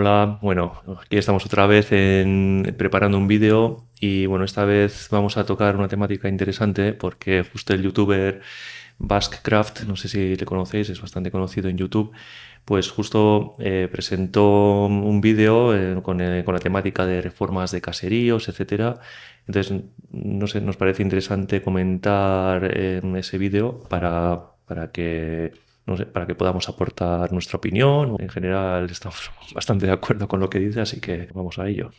Hola, bueno, aquí estamos otra vez preparando un vídeo y bueno, esta vez vamos a tocar una temática interesante porque justo el youtuber Baskcraft, no sé si le conocéis, es bastante conocido en YouTube, pues justo presentó un vídeo con la temática de reformas de caseríos, etcétera. Entonces, no sé, nos parece interesante comentar en ese vídeo para que no sé, para que podamos aportar nuestra opinión. En general estamos bastante de acuerdo con lo que dice, así que vamos a ello.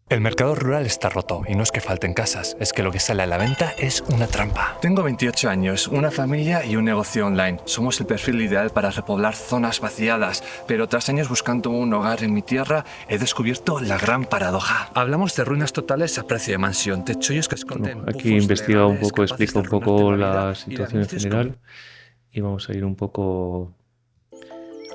El mercado rural está roto y no es que falten casas, es que lo que sale a la venta es una trampa. Tengo 28 años, una familia y un negocio online. Somos el perfil ideal para repoblar zonas vaciadas, pero tras años buscando un hogar en mi tierra, he descubierto la gran paradoja. Hablamos de ruinas totales a precio de mansión, techollos que esconden Bueno, aquí pufos investiga un legales poco, capaces explica de un arruinarte poco la vida la y de situación en anuncios como... general y vamos a ir un poco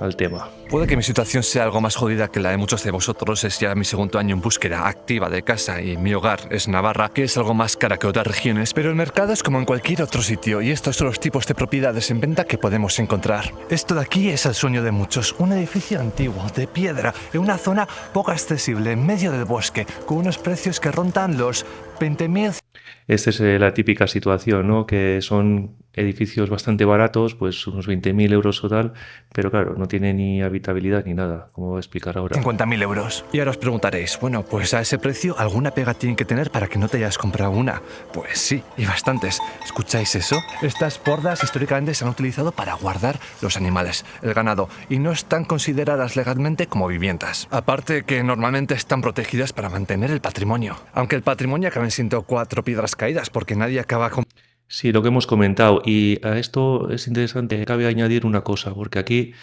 al tema. Puede que mi situación sea algo más jodida que la de muchos de vosotros. Es ya mi segundo año en búsqueda activa de casa y mi hogar es Navarra, que es algo más cara que otras regiones, pero el mercado es como en cualquier otro sitio y estos son los tipos de propiedades en venta que podemos encontrar. Esto de aquí es el sueño de muchos, un edificio antiguo, de piedra, en una zona poco accesible, en medio del bosque, con unos precios que rondan los 20.000. Esta es la típica situación, ¿no? Que son edificios bastante baratos, pues unos 20.000 euros o tal, pero claro, no tiene ni habitabilidad ni nada, como voy a explicar ahora. 50.000 euros. Y ahora os preguntaréis, bueno, pues a ese precio alguna pega tiene que tener para que no te hayas comprado una. Pues sí, y bastantes. ¿Escucháis eso? Estas bordas históricamente se han utilizado para guardar los animales, el ganado, y no están consideradas legalmente como viviendas. Aparte que normalmente están protegidas para mantener el patrimonio. Aunque el patrimonio acaben siendo 4 piedras caídas porque nadie acaba con... Sí, lo que hemos comentado. Y a esto es interesante, cabe añadir una cosa, porque aquí,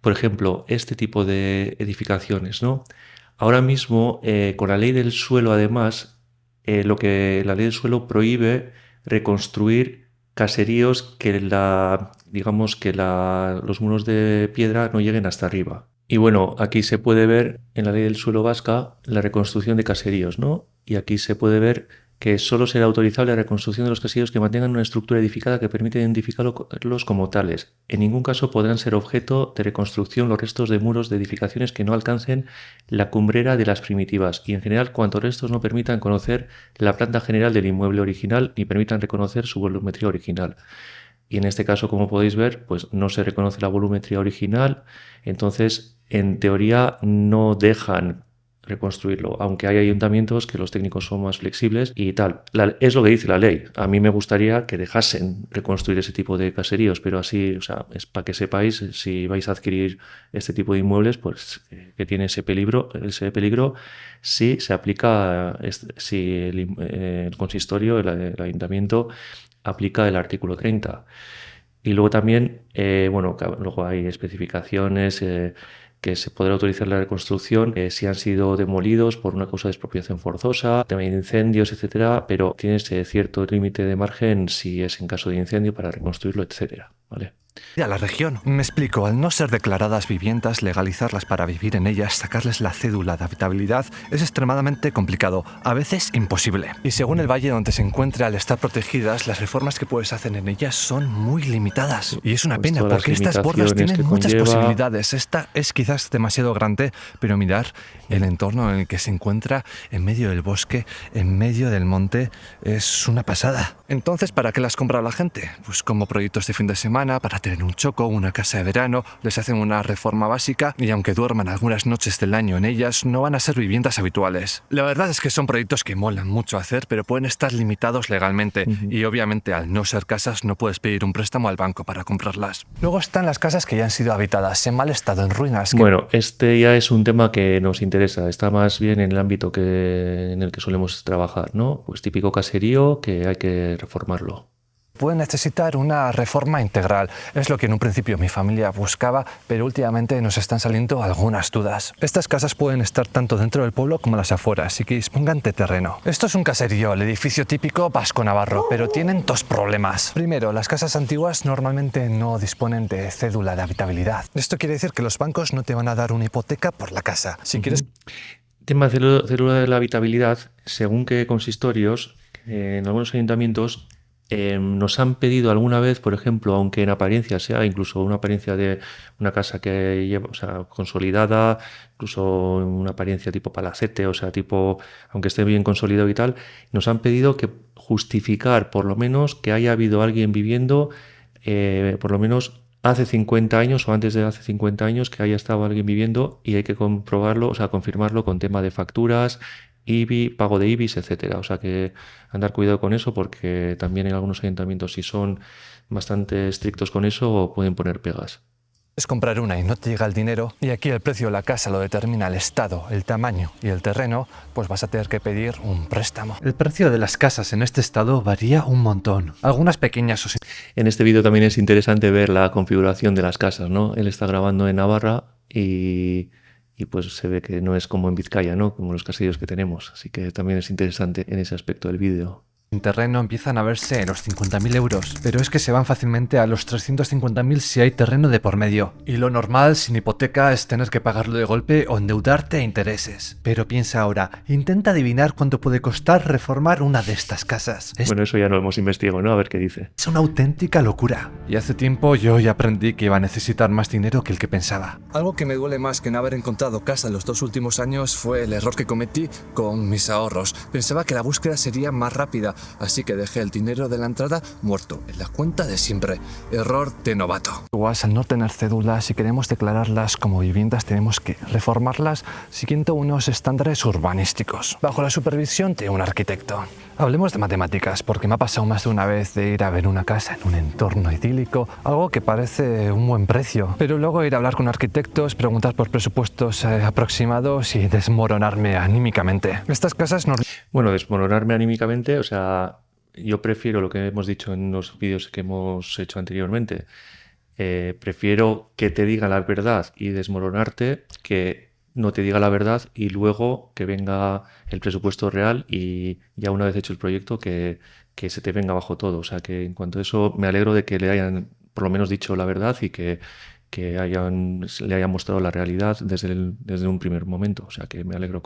por ejemplo, este tipo de edificaciones, ¿no? Ahora mismo, con la ley del suelo, además, lo que la ley del suelo prohíbe reconstruir caseríos que digamos que los muros de piedra no lleguen hasta arriba. Y bueno, aquí se puede ver en la ley del suelo vasca la reconstrucción de caseríos, ¿no? Y aquí se puede ver que solo será autorizable la reconstrucción de los caseríos que mantengan una estructura edificada que permite identificarlos como tales. En ningún caso podrán ser objeto de reconstrucción los restos de muros de edificaciones que no alcancen la cumbrera de las primitivas y en general cuantos restos no permitan conocer la planta general del inmueble original ni permitan reconocer su volumetría original. Y en este caso, como podéis ver, pues no se reconoce la volumetría original, entonces en teoría no dejan reconstruirlo, aunque hay ayuntamientos que los técnicos son más flexibles y tal. Es lo que dice la ley. A mí me gustaría que dejasen reconstruir ese tipo de caseríos, pero así, o sea, es para que sepáis, si vais a adquirir este tipo de inmuebles, pues que tiene ese peligro si se aplica, si el consistorio, el ayuntamiento aplica el artículo 30. Y luego también, bueno, luego hay especificaciones que se podrá autorizar la reconstrucción si han sido demolidos por una causa de expropiación forzosa, tema de incendios, etcétera, pero tienes cierto límite de margen si es en caso de incendio para reconstruirlo, etcétera, ¿vale? a la región. Me explico, al no ser declaradas viviendas, legalizarlas para vivir en ellas, sacarles la cédula de habitabilidad es extremadamente complicado, a veces imposible. Y según el valle donde se encuentre, al estar protegidas, las reformas que puedes hacer en ellas son muy limitadas. Y es una Pues pena todas las porque estas bordas limitaciones tienen que muchas conlleva. posibilidades. Esta es quizás demasiado grande, pero mirar el entorno en el que se encuentra, en medio del bosque, en medio del monte, es una pasada. Entonces, ¿para qué las compra la gente? Pues como proyectos de fin de semana, para tener un choco, una casa de verano, les hacen una reforma básica y aunque duerman algunas noches del año en ellas, no van a ser viviendas habituales. La verdad es que son proyectos que molan mucho hacer, pero pueden estar limitados legalmente y obviamente al no ser casas no puedes pedir un préstamo al banco para comprarlas. Luego están las casas que ya han sido habitadas, en mal estado, en ruinas. Bueno, este ya es un tema que nos interesa, está más bien en el ámbito en el que solemos trabajar, ¿no? Pues típico caserío que hay que reformarlo. Puede necesitar una reforma integral. Es lo que en un principio mi familia buscaba, pero últimamente nos están saliendo algunas dudas. Estas casas pueden estar tanto dentro del pueblo como a las afueras, así que dispongan de terreno. Esto es un caserío, el edificio típico vasco-navarro, pero tienen dos problemas. Primero, las casas antiguas normalmente no disponen de cédula de habitabilidad. Esto quiere decir que los bancos no te van a dar una hipoteca por la casa. Si quieres... Tema de célula de la habitabilidad, según qué consistorios, en algunos ayuntamientos Nos han pedido alguna vez, por ejemplo, aunque en apariencia sea incluso una apariencia de una casa que lleva, o sea, consolidada, incluso una apariencia tipo palacete, o sea, tipo, aunque esté bien consolidado y tal, nos han pedido que justificar por lo menos que haya habido alguien viviendo, por lo menos hace 50 años o antes de hace 50 años que haya estado alguien viviendo y hay que comprobarlo, o sea, confirmarlo con tema de facturas, IBI, pago de IBIs, etcétera. O sea que andar cuidado con eso porque también en algunos ayuntamientos si son bastante estrictos con eso pueden poner pegas. Es comprar una y no te llega el dinero, y aquí el precio de la casa lo determina el estado, el tamaño y el terreno, pues vas a tener que pedir un préstamo. El precio de las casas en este estado varía un montón. Algunas pequeñas o sin... En este vídeo también es interesante ver la configuración de las casas, ¿no? Él está grabando en Navarra y pues se ve que no es como en Vizcaya, ¿no? Como los caseríos que tenemos. Así que también es interesante en ese aspecto del vídeo. terreno empiezan a verse en los 50.000 euros, pero es que se van fácilmente a los 350.000 si hay terreno de por medio. Y lo normal sin hipoteca es tener que pagarlo de golpe o endeudarte a intereses. Pero piensa ahora, intenta adivinar cuánto puede costar reformar una de estas casas. Bueno, eso ya lo hemos investigado, ¿no? A ver qué dice. Es una auténtica locura. Y hace tiempo yo ya aprendí que iba a necesitar más dinero que el que pensaba. Algo que me duele más que no haber encontrado casa en los 2 últimos años fue el error que cometí con mis ahorros. Pensaba que la búsqueda sería más rápida, así que dejé el dinero de la entrada muerto en la cuenta de siempre. Error de novato. Igual, al no tener cédulas, si queremos declararlas como viviendas, tenemos que reformarlas siguiendo unos estándares urbanísticos, bajo la supervisión de un arquitecto. Hablemos de matemáticas, porque me ha pasado más de una vez de ir a ver una casa en un entorno idílico, algo que parece un buen precio, pero luego ir a hablar con arquitectos, preguntar por presupuestos aproximados y desmoronarme anímicamente. Estas casas no... Bueno, desmoronarme anímicamente, o sea, yo prefiero lo que hemos dicho en los vídeos que hemos hecho anteriormente. Prefiero que te diga la verdad y desmoronarte que no te diga la verdad y luego que venga el presupuesto real y ya una vez hecho el proyecto que se te venga abajo todo. O sea que en cuanto a eso me alegro de que le hayan por lo menos dicho la verdad y que le hayan mostrado la realidad desde un primer momento. O sea que me alegro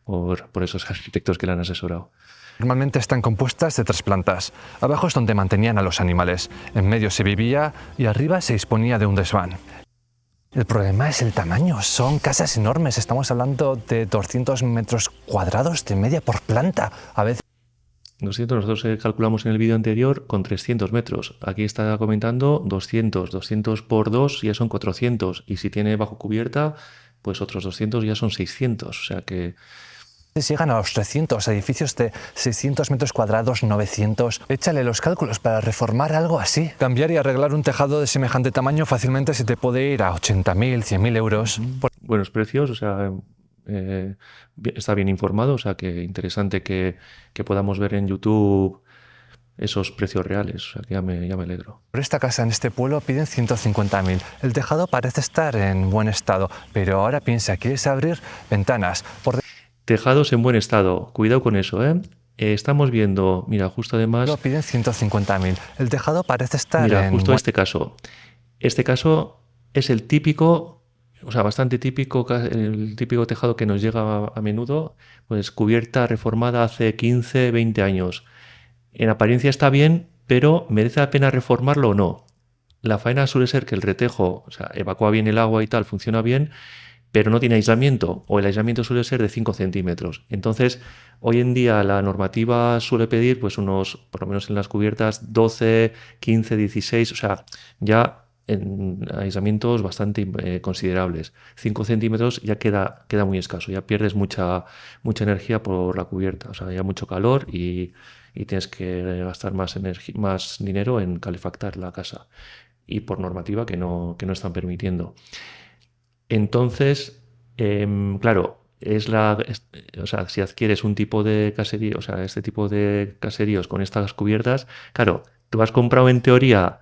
por esos arquitectos que le han asesorado. Normalmente están compuestas de 3 plantas. Abajo es donde mantenían a los animales, en medio se vivía y arriba se disponía de un desván. El problema es el tamaño, son casas enormes, estamos hablando de 200 metros cuadrados de media por planta, a veces... 200, nosotros calculamos en el vídeo anterior con 300 metros. Aquí está comentando 200. 200 por 2 ya son 400. Y si tiene bajo cubierta, pues otros 200 ya son 600. O sea que... llegan a los 300, edificios de 600 metros cuadrados, 900. Échale los cálculos para reformar algo así. Cambiar y arreglar un tejado de semejante tamaño fácilmente se te puede ir a 80.000, 100.000 euros. Buenos precios, o sea... está bien informado, o sea que interesante que podamos ver en YouTube esos precios reales, o sea que ya me alegro. Por esta casa en este pueblo piden 150.000. El tejado parece estar en buen estado, pero ahora piensa, ¿quieres abrir ventanas? Tejados en buen estado, cuidado con eso, ¿eh? Estamos viendo, mira, justo además... Lo piden 150.000. El tejado parece estar mira, justo este caso. Este caso es el típico... O sea, bastante típico, el típico tejado que nos llega a menudo, pues cubierta reformada hace 15, 20 años. En apariencia está bien, pero ¿merece la pena reformarlo o no? La faena suele ser que el retejo, o sea, evacúa bien el agua y tal, funciona bien, pero no tiene aislamiento, o el aislamiento suele ser de 5 centímetros. Entonces, hoy en día la normativa suele pedir, pues unos, por lo menos en las cubiertas, 12, 15, 16, o sea, ya... en aislamientos bastante considerables. 5 centímetros ya queda muy escaso, ya pierdes mucha energía por la cubierta, o sea, ya mucho calor y tienes que gastar más dinero en calefactar la casa. Y por normativa que no están permitiendo. Entonces, claro, o sea, si adquieres un tipo de caserío, o sea, este tipo de caseríos con estas cubiertas, claro, tú has comprado en teoría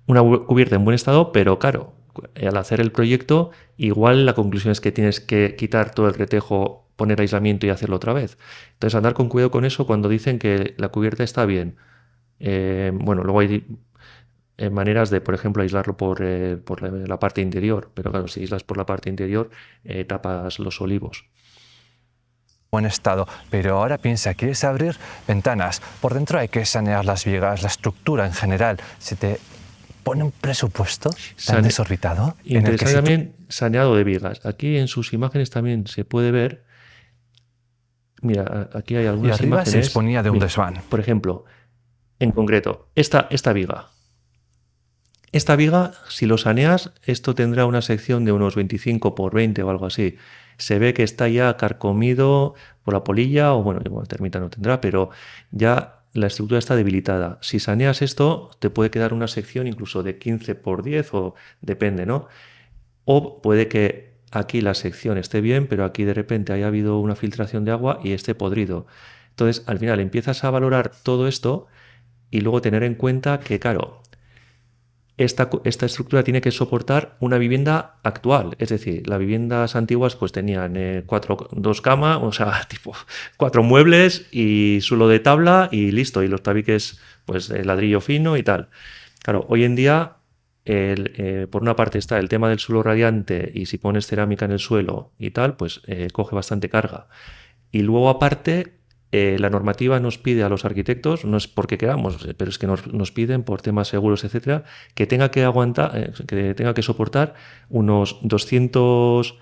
una cubierta en buen estado, pero claro, al hacer el proyecto, igual la conclusión es que tienes que quitar todo el retejo, poner aislamiento y hacerlo otra vez. Entonces, andar con cuidado con eso cuando dicen que la cubierta está bien. Bueno, luego hay maneras de, por ejemplo, aislarlo por la parte interior, pero claro, si aislas por la parte interior, tapas los olivos. buen estado, pero ahora piensa, quieres abrir ventanas, por dentro hay que sanear las vigas, la estructura en general. ¿Se te pone un presupuesto tan Sane- desorbitado en el que Interesante si tú... también saneado de vigas. Aquí en sus imágenes también se puede ver, mira, aquí hay Y algunas arriba se imágenes. disponía de un Mira, desván. por ejemplo, en concreto, esta viga. Esta viga, si lo saneas, esto tendrá una sección de unos 25 por 20 o algo así. Se ve que está ya carcomido por la polilla, o bueno, termita no tendrá, pero ya la estructura está debilitada. Si saneas esto, te puede quedar una sección incluso de 15 por 10 o depende, ¿no? O puede que aquí la sección esté bien, pero aquí de repente haya habido una filtración de agua y esté podrido. Entonces, al final empiezas a valorar todo esto y luego tener en cuenta que, claro, esta estructura tiene que soportar una vivienda actual. Es decir, las viviendas antiguas pues tenían dos camas, o sea, tipo cuatro muebles y suelo de tabla y listo. Y los tabiques, pues ladrillo fino y tal. Claro, hoy en día, por una parte está el tema del suelo radiante y si pones cerámica en el suelo y tal, pues coge bastante carga. Y luego aparte, la normativa nos pide a los arquitectos, no es porque queramos, pero es que nos piden por temas seguros, etcétera, que tenga que aguantar, que tenga que soportar unos 200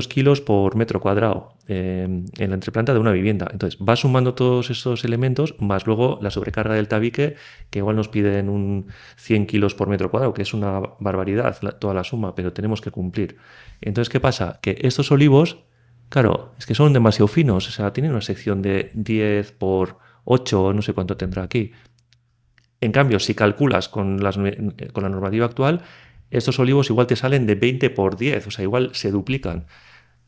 kilos por metro cuadrado en la entreplanta de una vivienda. Entonces, va sumando todos esos elementos, más luego la sobrecarga del tabique, que igual nos piden un 100 kilos por metro cuadrado, que es una barbaridad toda la suma, pero tenemos que cumplir. Entonces, ¿qué pasa? Que estos olivos, claro, es que son demasiado finos, o sea, tienen una sección de 10 por 8, no sé cuánto tendrá aquí. En cambio, si calculas con la normativa actual, estos olivos igual te salen de 20 por 10, o sea, igual se duplican.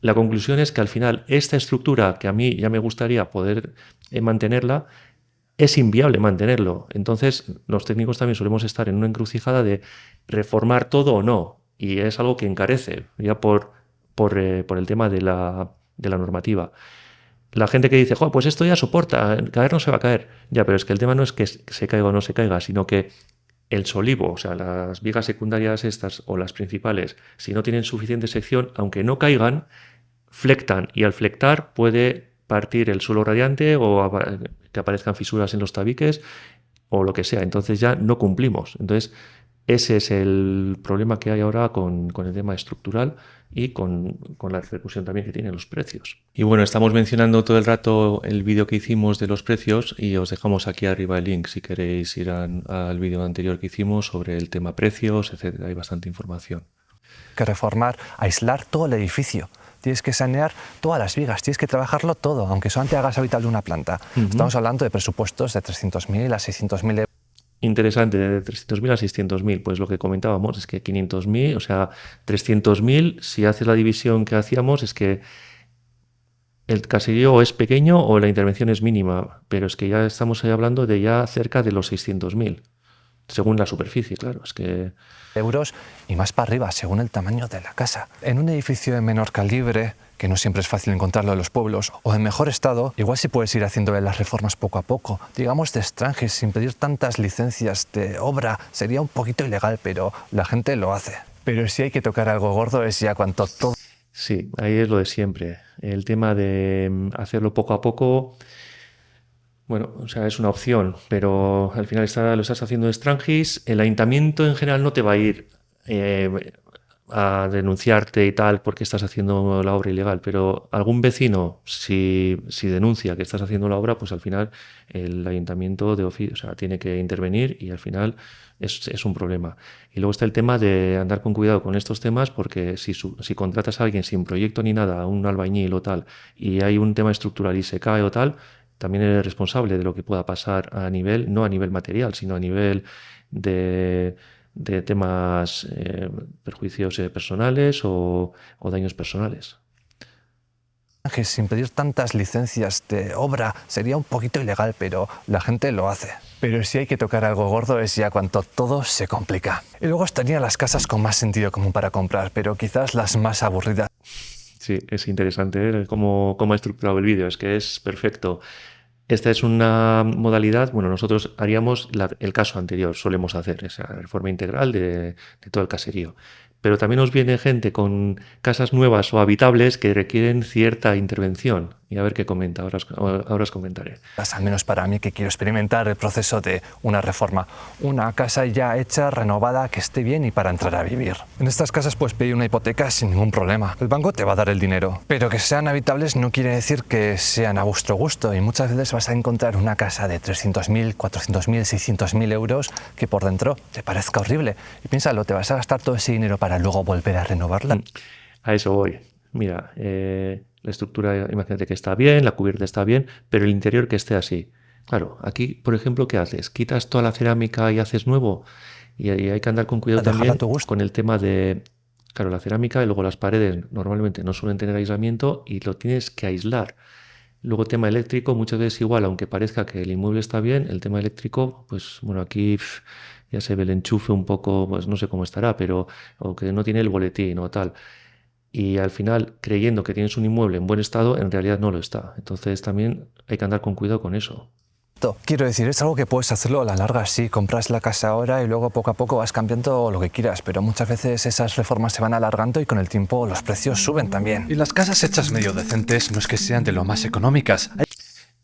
La conclusión es que al final esta estructura, que a mí ya me gustaría poder mantenerla, es inviable mantenerlo. Entonces, los técnicos también solemos estar en una encrucijada de reformar todo o no, y es algo que encarece, ya por el tema de la normativa. La gente que dice, "Jo, pues esto ya soporta, caer no se va a caer". Ya, pero es que el tema no es que se caiga o no se caiga, sino que el solivo, o sea, las vigas secundarias estas o las principales, si no tienen suficiente sección, aunque no caigan, flectan y al flectar puede partir el suelo radiante o que aparezcan fisuras en los tabiques o lo que sea. Entonces ya no cumplimos. Entonces ese es el problema que hay ahora con el tema estructural y con la repercusión también que tienen los precios. Y bueno, estamos mencionando todo el rato el vídeo que hicimos de los precios y os dejamos aquí arriba el link si queréis ir al vídeo anterior que hicimos sobre el tema precios, etcétera. Hay bastante información. Que reformar, aislar todo el edificio. Tienes que sanear todas las vigas, tienes que trabajarlo todo, aunque solamente hagas habitable una planta. Estamos hablando de presupuestos de 300.000 a 600.000 euros. Interesante, de 300.000 a 600.000, pues lo que comentábamos es que 500.000, o sea, 300.000, si haces la división que hacíamos, es que el caserío es pequeño o la intervención es mínima, pero es que ya estamos ahí hablando de ya cerca de los 600.000, según la superficie, claro, es que... euros y más para arriba, según el tamaño de la casa. En un edificio de menor calibre, que no siempre es fácil encontrarlo en los pueblos, o en mejor estado, igual sí puedes ir haciéndole las reformas poco a poco. Digamos de Strangis, sin pedir tantas licencias de obra, sería un poquito ilegal, pero la gente lo hace. Pero si hay que tocar algo gordo es ya cuando todo... Sí, ahí es lo de siempre. El tema de hacerlo poco a poco, bueno, o sea, es una opción, pero al final lo estás haciendo de Strangis. El ayuntamiento en general no te va a ir a denunciarte y tal porque estás haciendo la obra ilegal, pero algún vecino, si denuncia que estás haciendo la obra, pues al final el ayuntamiento o sea, tiene que intervenir y al final es un problema. Y luego está el tema de andar con cuidado con estos temas porque si contratas a alguien sin proyecto ni nada, a un albañil o tal, y hay un tema estructural y se cae o tal, también eres responsable de lo que pueda pasar no a nivel material, sino a nivel de temas, perjuicios personales o daños personales. Sin pedir tantas licencias de obra sería un poquito ilegal, pero la gente lo hace. Pero si hay que tocar algo gordo es ya cuando todo se complica. Y luego estarían las casas con más sentido común para comprar, pero quizás las más aburridas. Sí, es interesante cómo ha estructurado el vídeo, es que es perfecto. Esta es una modalidad, bueno, nosotros haríamos el caso anterior, solemos hacer esa reforma integral de todo el caserío. Pero también nos viene gente con casas nuevas o habitables que requieren cierta intervención. y a ver qué comenta, ahora os comentaré. Al menos para mí, que quiero experimentar el proceso de una reforma. Una casa ya hecha, renovada, que esté bien y para entrar a vivir. En estas casas puedes pedir una hipoteca sin ningún problema. El banco te va a dar el dinero. Pero que sean habitables no quiere decir que sean a vuestro gusto. Y muchas veces vas a encontrar una casa de 300.000, 400.000, 600.000 euros que por dentro te parezca horrible. Y piénsalo, te vas a gastar todo ese dinero para luego volver a renovarla. A eso voy. Mira, la estructura, imagínate que está bien, la cubierta está bien, pero el interior que esté así. Claro, aquí, por ejemplo, ¿qué haces? ¿Quitas toda la cerámica y haces nuevo? Y hay que andar con cuidado también con el tema de, claro, la cerámica y luego las paredes normalmente no suelen tener aislamiento y lo tienes que aislar. Luego tema eléctrico, muchas veces igual, aunque parezca que el inmueble está bien, el tema eléctrico, pues bueno, aquí ya se ve el enchufe un poco, pues no sé cómo estará, pero o que no tiene el boletín o tal. Y al final, creyendo que tienes un inmueble en buen estado, en realidad no lo está. Entonces también hay que andar con cuidado con eso. Quiero decir, es algo que puedes hacerlo a la larga, sí, compras la casa ahora y luego poco a poco vas cambiando lo que quieras, pero muchas veces esas reformas se van alargando y con el tiempo los precios suben también. Y las casas hechas medio decentes no es que sean de lo más económicas.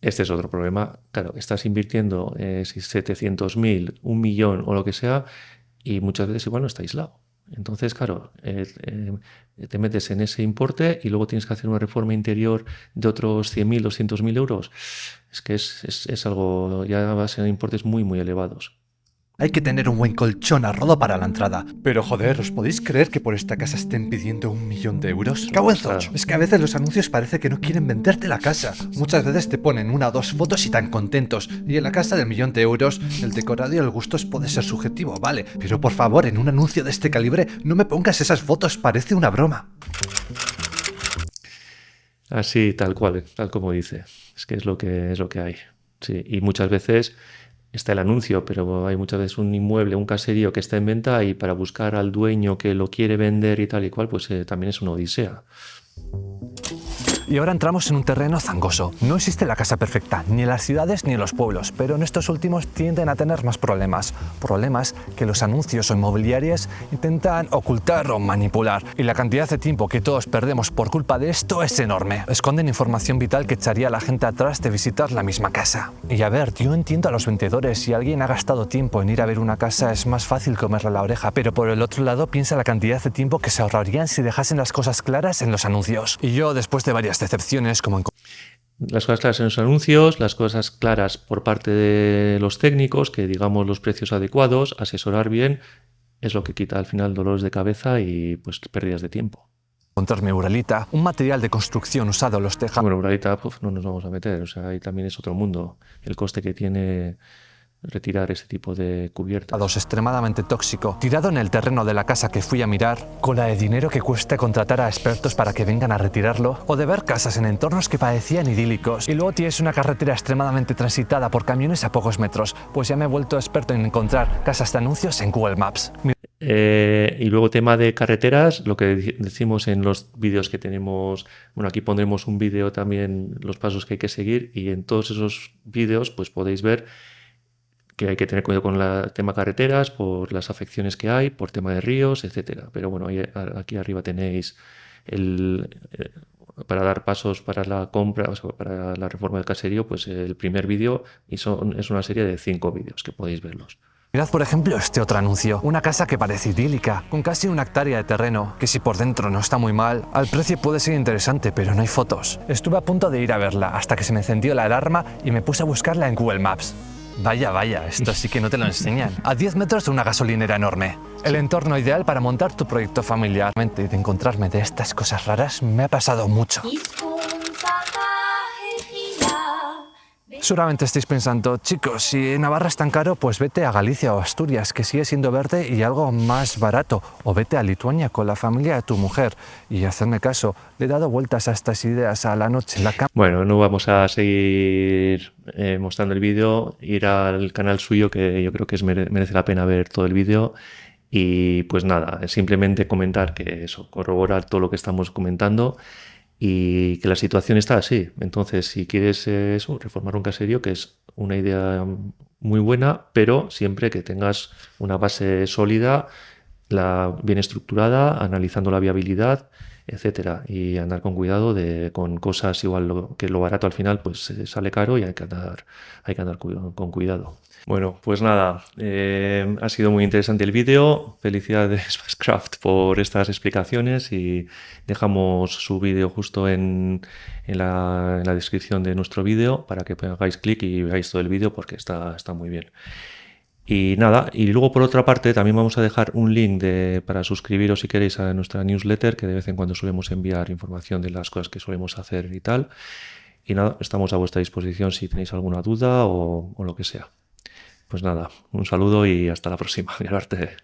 Este es otro problema. Claro, estás invirtiendo 700.000, 1.000.000 o lo que sea y muchas veces igual no está aislado. Entonces, claro, te metes en ese importe y luego tienes que hacer una reforma interior de otros 100.000, 200.000 euros. Es que es algo, ya va a ser importes muy, muy elevados. Hay que tener un buen colchón a rodo para la entrada. Pero joder, ¿os podéis creer que por esta casa estén pidiendo 1.000.000 de euros? ¡Cago en Zoch! Es que a veces los anuncios parece que no quieren venderte la casa. Muchas veces te ponen una o dos fotos y tan contentos. Y en la casa del 1.000.000 de euros, el decorado y el gusto puede ser subjetivo, vale. Pero por favor, en un anuncio de este calibre, no me pongas esas fotos, parece una broma. Así, tal cual, tal como dice. Es que es lo que hay. Sí, y muchas veces está el anuncio, pero hay muchas veces un inmueble, un caserío que está en venta y para buscar al dueño que lo quiere vender y tal y cual, pues también es una odisea. Y ahora entramos en un terreno zangoso. No existe la casa perfecta, ni en las ciudades ni en los pueblos, pero en estos últimos tienden a tener más problemas. Problemas que los anuncios o inmobiliarias intentan ocultar o manipular. Y la cantidad de tiempo que todos perdemos por culpa de esto es enorme. Esconden información vital que echaría a la gente atrás de visitar la misma casa. Y a ver, yo entiendo a los vendedores. Si alguien ha gastado tiempo en ir a ver una casa, es más fácil comerle la oreja. Pero por el otro lado, piensa la cantidad de tiempo que se ahorrarían si dejasen las cosas claras en los anuncios. Y yo, después de varias decepciones, como en las cosas claras en los anuncios, las cosas claras por parte de los técnicos, que digamos los precios adecuados, asesorar bien, es lo que quita al final dolores de cabeza y pues pérdidas de tiempo. encontrarme Uralita, un material de construcción usado en los tejados. Bueno, Uralita no nos vamos a meter, o sea, ahí también es otro mundo, el coste que tiene retirar ese tipo de cubiertas. Extremadamente tóxico, tirado en el terreno de la casa que fui a mirar, con la de dinero que cuesta contratar a expertos para que vengan a retirarlo, o de ver casas en entornos que parecían idílicos. Y luego tienes una carretera extremadamente transitada por camiones a pocos metros, pues ya me he vuelto experto en encontrar casas de anuncios en Google Maps. Y luego tema de carreteras, lo que decimos en los vídeos que tenemos, bueno, aquí pondremos un vídeo también, los pasos que hay que seguir, y en todos esos vídeos pues podéis ver que hay que tener cuidado con el tema carreteras, por las afecciones que hay, por tema de ríos, etcétera. Pero bueno, aquí arriba tenéis para dar pasos para la compra, o sea, para la reforma del caserío, pues el primer vídeo es una serie de 5 vídeos que podéis verlos. Mirad, por ejemplo, este otro anuncio. Una casa que parece idílica, con casi 1 hectárea de terreno, que si por dentro no está muy mal, al precio puede ser interesante, pero no hay fotos. Estuve a punto de ir a verla, hasta que se me encendió la alarma y me puse a buscarla en Google Maps. Vaya, esto sí que no te lo enseñan. A 10 metros de una gasolinera enorme. El entorno ideal para montar tu proyecto familiar. De encontrarme de estas cosas raras me ha pasado mucho. Seguramente estáis pensando, chicos, si Navarra es tan caro, pues vete a Galicia o Asturias, que sigue siendo verde y algo más barato. O vete a Lituania con la familia de tu mujer. Y hacedme caso, le he dado vueltas a estas ideas a la noche en la cama. Bueno, no vamos a seguir mostrando el vídeo, ir al canal suyo, que yo creo que merece la pena ver todo el vídeo. Y pues nada, simplemente comentar que eso, corroborar todo lo que estamos comentando y que la situación está así. Entonces, si quieres reformar un caserío, que es una idea muy buena, pero siempre que tengas una base sólida, bien estructurada, analizando la viabilidad etcétera. Y andar con cuidado con cosas igual que lo barato al final pues sale caro y hay que andar con cuidado. Bueno, pues nada, ha sido muy interesante el vídeo. Felicidades Maxcraft por estas explicaciones y dejamos su vídeo justo en la descripción de nuestro vídeo para que hagáis clic y veáis todo el vídeo porque está muy bien. Y nada, y luego por otra parte también vamos a dejar un link para suscribiros si queréis a nuestra newsletter, que de vez en cuando solemos enviar información de las cosas que solemos hacer y tal. Y nada, estamos a vuestra disposición si tenéis alguna duda o lo que sea. Pues nada, un saludo y hasta la próxima. Gerarte.